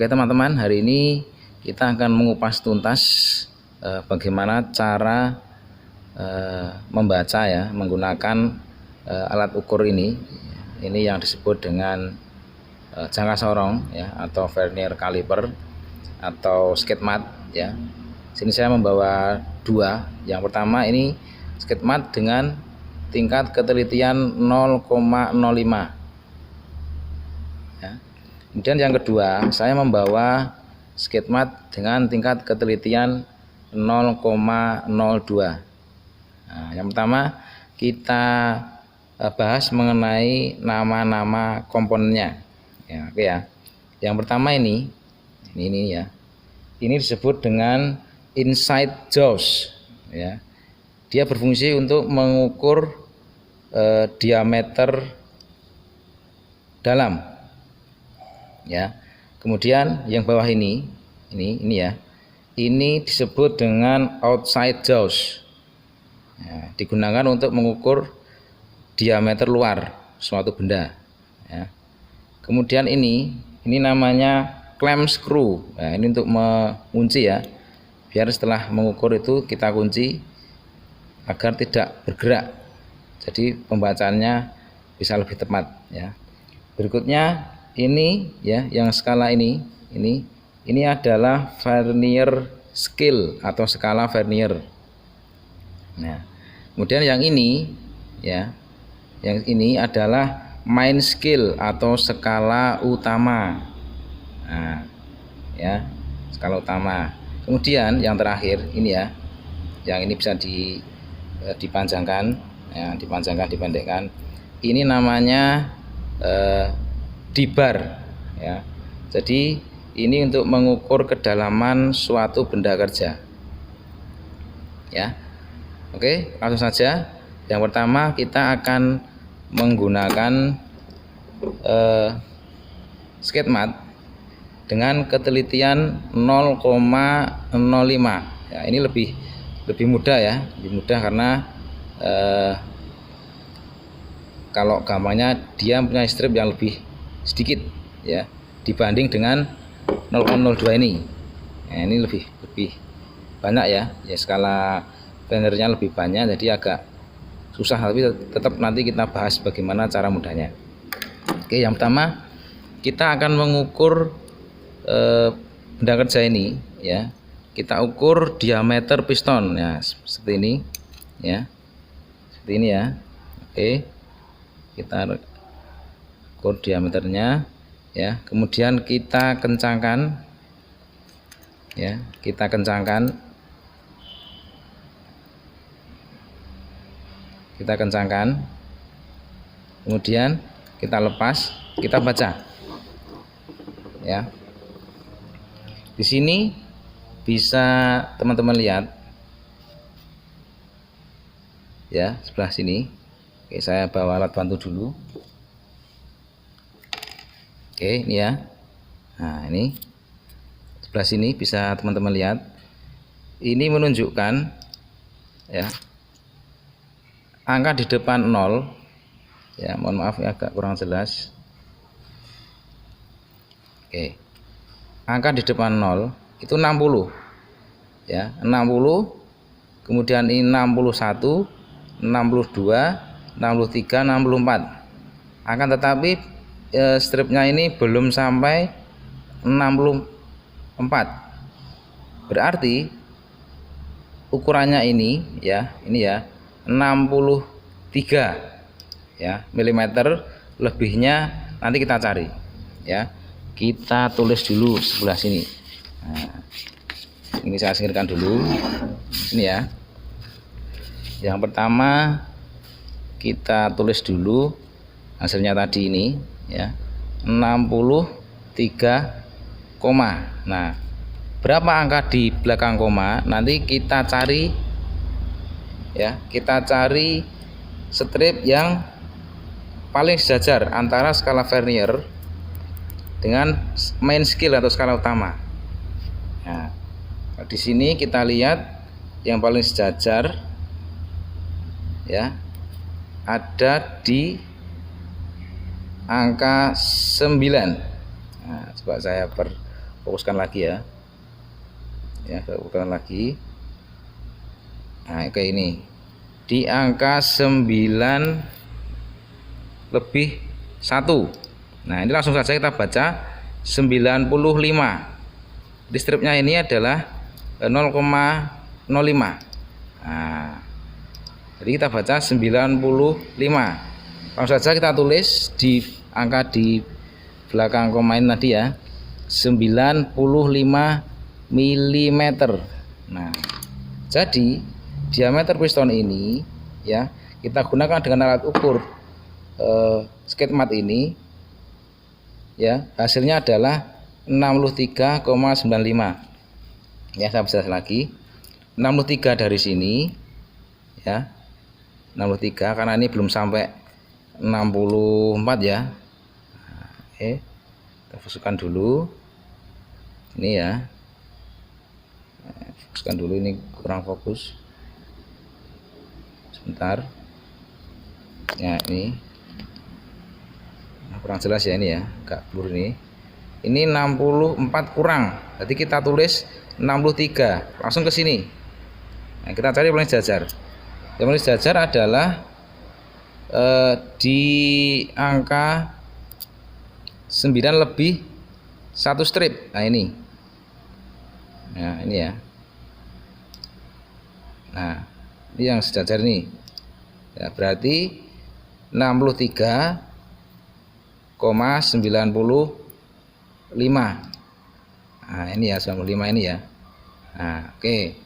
Oke teman-teman, hari ini kita akan mengupas tuntas bagaimana cara membaca ya menggunakan alat ukur ini. Ini yang disebut dengan jangka sorong ya, atau vernier caliper atau skate mat ya. Sini saya membawa dua. Yang pertama ini skate mat dengan tingkat ketelitian 0,05 ya. Kemudian yang kedua saya membawa skate mat dengan tingkat ketelitian 0,02. Nah, yang pertama kita bahas mengenai nama-nama komponennya ya. Oke ya. Yang pertama ini ya, ini disebut dengan inside jaws ya. Dia berfungsi untuk mengukur diameter dalam ya. Kemudian yang bawah ini ya, ini disebut dengan outside jaws ya, digunakan untuk mengukur diameter luar suatu benda ya. Kemudian ini namanya clamp screw ya, ini untuk mengunci ya, biar setelah mengukur itu kita kunci agar tidak bergerak, jadi pembacaannya bisa lebih tepat ya. Berikutnya ini ya, yang skala ini adalah vernier scale atau skala vernier. Nah, kemudian yang ini ya, yang ini adalah main scale atau skala utama. Nah, ya, skala utama. Kemudian yang terakhir ini ya, yang ini bisa dipanjangkan ya, dipendekkan. Ini namanya D-bar ya. Jadi ini untuk mengukur kedalaman suatu benda kerja ya. Oke, langsung saja. Yang pertama kita akan menggunakan skate mat dengan ketelitian 0,05 ya. Ini lebih mudah ya, lebih mudah karena kalau gampangnya dia punya strip yang lebih sedikit ya dibanding dengan 0,02 ini. Nah, ini lebih banyak ya, skala verniernya lebih banyak, jadi agak susah, tapi tetap nanti kita bahas bagaimana cara mudahnya. Oke, yang pertama kita akan mengukur benda kerja ini ya. Kita ukur diameter piston ya, seperti ini ya, seperti ini ya. Oke, kita ukur diameternya ya. Kemudian kita kencangkan ya, kemudian kita lepas, kita baca ya. Di sini bisa teman-teman lihat ya, sebelah sini. Oke, saya bawa alat bantu dulu. Oke, ini ya. Nah, ini sebelah sini bisa teman-teman lihat. Ini menunjukkan ya, angka di depan 0 ya, mohon maaf ya agak kurang jelas. Oke, angka di depan 0 itu 60 ya, 60, kemudian ini 61, 62, 63, 64. Akan tetapi stripnya ini belum sampai 64. Berarti ukurannya ini ya, 63 ya milimeter, lebihnya nanti kita cari ya. Kita tulis dulu sebelah sini. Nah, ini saya singkirkan dulu ini ya. Yang pertama kita tulis dulu hasilnya tadi ini ya, 63 koma. Nah, berapa angka di belakang koma nanti kita cari ya, kita cari strip yang paling sejajar antara skala vernier dengan main scale atau skala utama. Nah, di sini kita lihat yang paling sejajar ya, ada di angka 9. Nah, coba saya fokuskan lagi ya. Ya, fokuskan lagi. Nah, kayak ini. Di angka 9 lebih 1. Nah, ini langsung saja kita baca 95. Di stripnya ini adalah 0,05. Nah, jadi kita baca 95. Langsung saja kita tulis di angka di belakang koma ini tadi ya, 95 mm. Nah, jadi diameter piston ini ya kita gunakan dengan alat ukur skate mat ini ya, hasilnya adalah 63,95. Ya, saya bisa lagi 63 dari sini ya, 63 karena ini belum sampai 64 ya. Oke, kita fokuskan dulu ini ya, fokuskan dulu, ini kurang fokus sebentar ya, ini kurang jelas ya, ini ya agak blur ini 64 kurang, jadi kita tulis 63 langsung ke sini. Nah, kita cari yang paling sejajar. Yang paling sejajar adalah di angka 9 lebih 1 strip. Nah, ini. Nah, ini ya. Nah, ini yang sejajar ini. Ya, berarti 63,95. Nah, ini ya 95 ini ya. Nah, oke.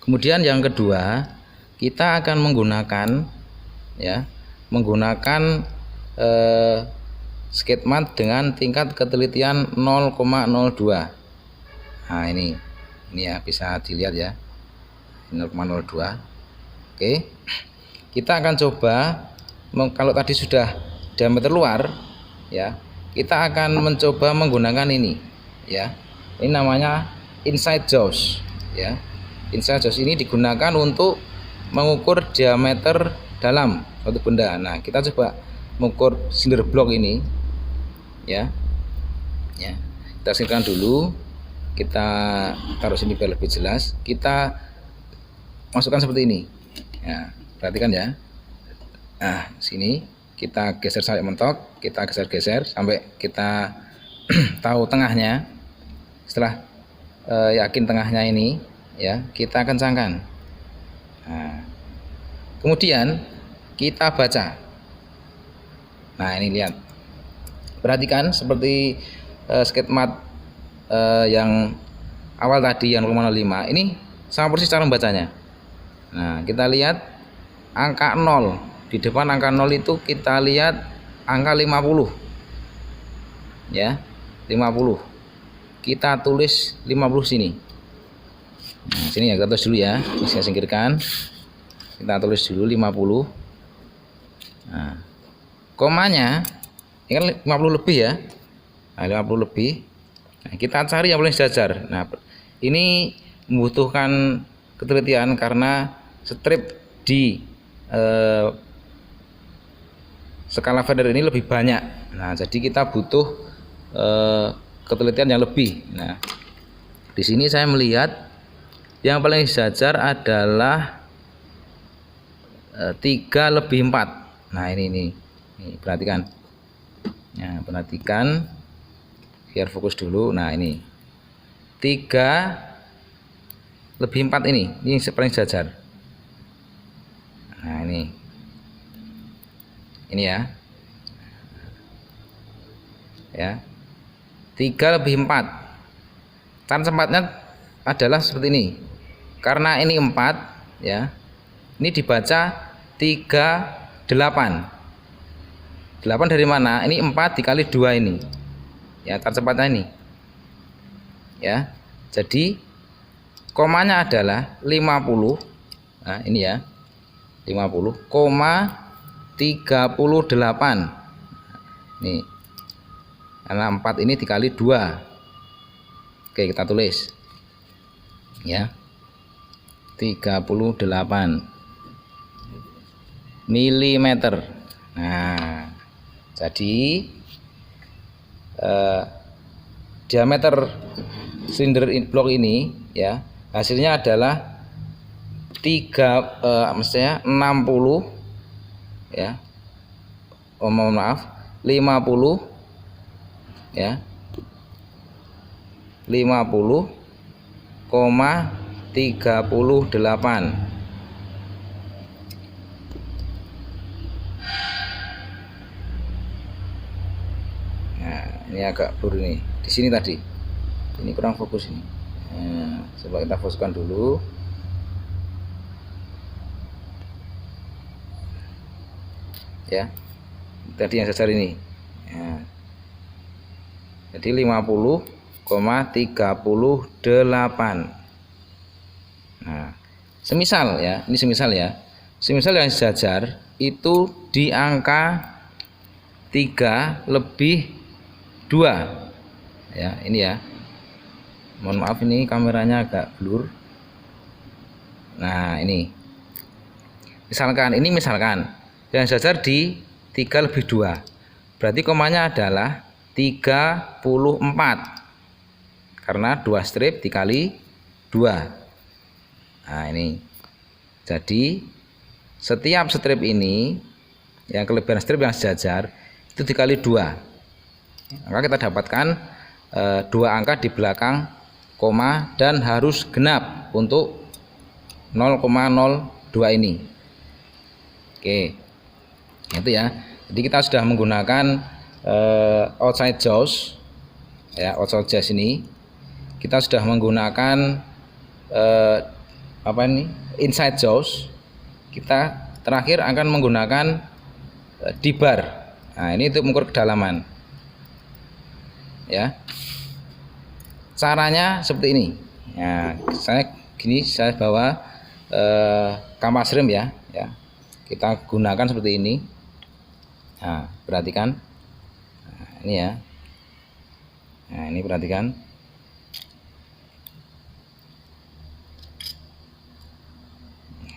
Kemudian yang kedua, kita akan menggunakan ya, skate mat dengan tingkat ketelitian 0,02. Nah, ini ya bisa dilihat ya, 0,02. Oke, kita akan coba kalau tadi sudah diameter luar ya, kita akan mencoba menggunakan ini ya, ini namanya inside jaws ya. Inside jaws ini digunakan untuk mengukur diameter dalam suatu benda. Nah, kita coba mengukur cinder block ini ya. Ya, kita singkirkan dulu, kita taruh sini biar lebih jelas. Kita masukkan seperti ini ya, perhatikan ya. Nah, sini kita geser sampai mentok, kita geser-geser sampai kita tahu tengahnya. Setelah yakin tengahnya ini ya, kita kencangkan. Nah, kemudian kita baca. Nah, ini lihat, perhatikan seperti skate mat yang awal tadi yang 0,05 ini sama persis cara membacanya. Nah, kita lihat angka 0. Di depan angka 0 itu kita lihat angka 50 ya, 50. Kita tulis 50 sini. Nah, sini ya, kita tulis dulu ya, saya singkirkan. Kita tulis dulu 50. Nah, komanya ini kan 50 lebih ya. Nah, 50 lebih. Nah, kita cari yang paling sejajar. Nah, ini membutuhkan ketelitian karena strip di skala feather ini lebih banyak. Nah, jadi kita butuh ketelitian yang lebih. Nah, di sini saya melihat yang paling sejajar adalah 3 lebih 4. Nah, ini perhatikan. Nah, perhatikan biar fokus dulu. Nah, ini 3 lebih 4 ini paling sejajar. Nah, ini ya. Ya. 3 lebih 4. Cara tempatnya adalah seperti ini. Karena ini 4 ya. Ini dibaca 38. 8 dari mana? Ini 4 dikali 2 ini. Ya, cara tempatnya ini. Ya. Jadi komanya adalah 50. Nah, ini ya. 50,38. Nih, karena 4 ini dikali 2. Oke, kita tulis ya, 38 mm. Nah, jadi diameter silinder blok ini ya, hasilnya adalah 60 ya. Mohon maaf, 50 ya. 50,38. Nah, ini agak blur nih. Di sini tadi. Ini kurang fokus ini. Nah, coba kita fokuskan dulu. Ya. Tadi yang sesar ini. Ya. Jadi 50,38. Nah, semisal ya, ini semisal ya. Semisal yang sejajar itu di angka 3/2. Ya, ini ya. Mohon maaf ini kameranya agak blur. Nah, ini. Misalkan yang sejajar di 3/2. Berarti komanya adalah 34. Karena 2 strip dikali 2. Nah, ini. Jadi setiap strip ini yang kelebihan strip yang sejajar itu dikali 2. Maka kita dapatkan 2 angka di belakang koma dan harus genap untuk 0,02 ini. Oke. Itu ya. Jadi kita sudah menggunakan outside jaws ya, outside jaws ini kita sudah menggunakan inside jaws. Kita terakhir akan menggunakan D-bar. Nah, ini untuk mengukur kedalaman ya. Caranya seperti ini ya. Saya bawa kampas rem ya. Kita gunakan seperti ini. Nah, perhatikan. Nah, ini ya. Nah, ini perhatikan.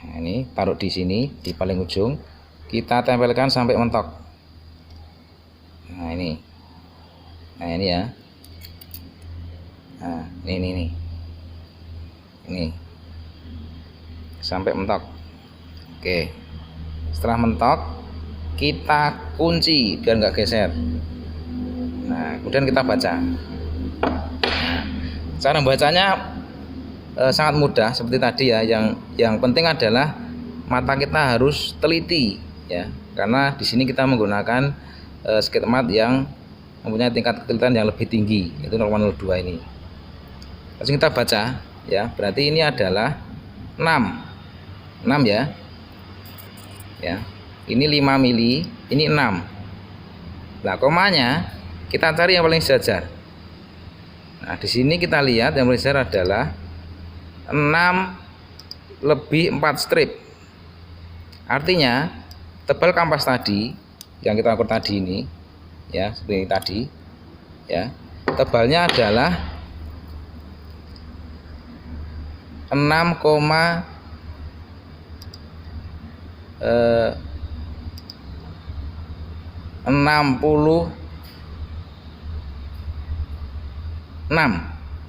Nah, ini taruh di sini di paling ujung. Kita tempelkan sampai mentok. Nah, ini. Nah, ini ya. Nah, ini. Ini. Sampai mentok. Oke. Setelah mentok, kita kunci biar nggak geser. Nah, kemudian kita baca. Nah, cara membacanya sangat mudah seperti tadi ya. Yang penting adalah mata kita harus teliti ya, karena di sini kita menggunakan skate mat yang mempunyai tingkat ketelitian yang lebih tinggi, yaitu 0,02 ini. Langsung kita baca ya. Berarti ini adalah 6 ya. Ya. Ini 5 mili, ini 6. Nah, komanya kita cari yang paling sejajar. Nah, di sini kita lihat yang paling sejajar adalah 6/4 strip. Artinya tebal kampas tadi yang kita ukur tadi ini ya, seperti tadi ya, tebalnya adalah 6,66.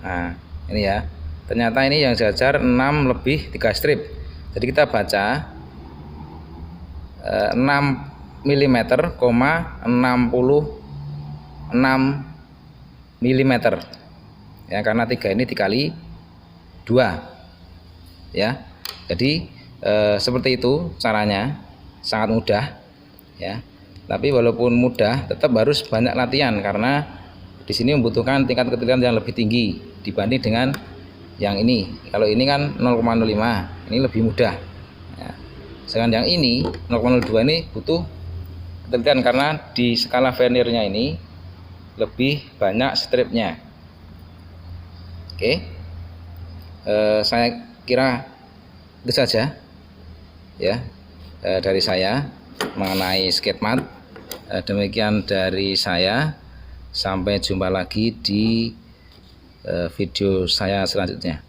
Nah, ini ya. Ternyata ini yang sejajar 6/3 strip. Jadi kita baca 6 mm, 66 mm. Ya, karena 3 ini dikali 2. Ya. Jadi seperti itu caranya, sangat mudah ya. Tapi walaupun mudah, tetap harus banyak latihan karena di sini membutuhkan tingkat ketelitian yang lebih tinggi dibanding dengan yang ini. Kalau ini kan 0,05, ini lebih mudah. Ya. Sedangkan yang ini 0,02 ini butuh ketelitian karena di skala Vernier-nya ini lebih banyak stripnya. Oke, saya kira itu saja ya dari saya mengenai skate mat. Demikian dari saya, sampai jumpa lagi di video saya selanjutnya.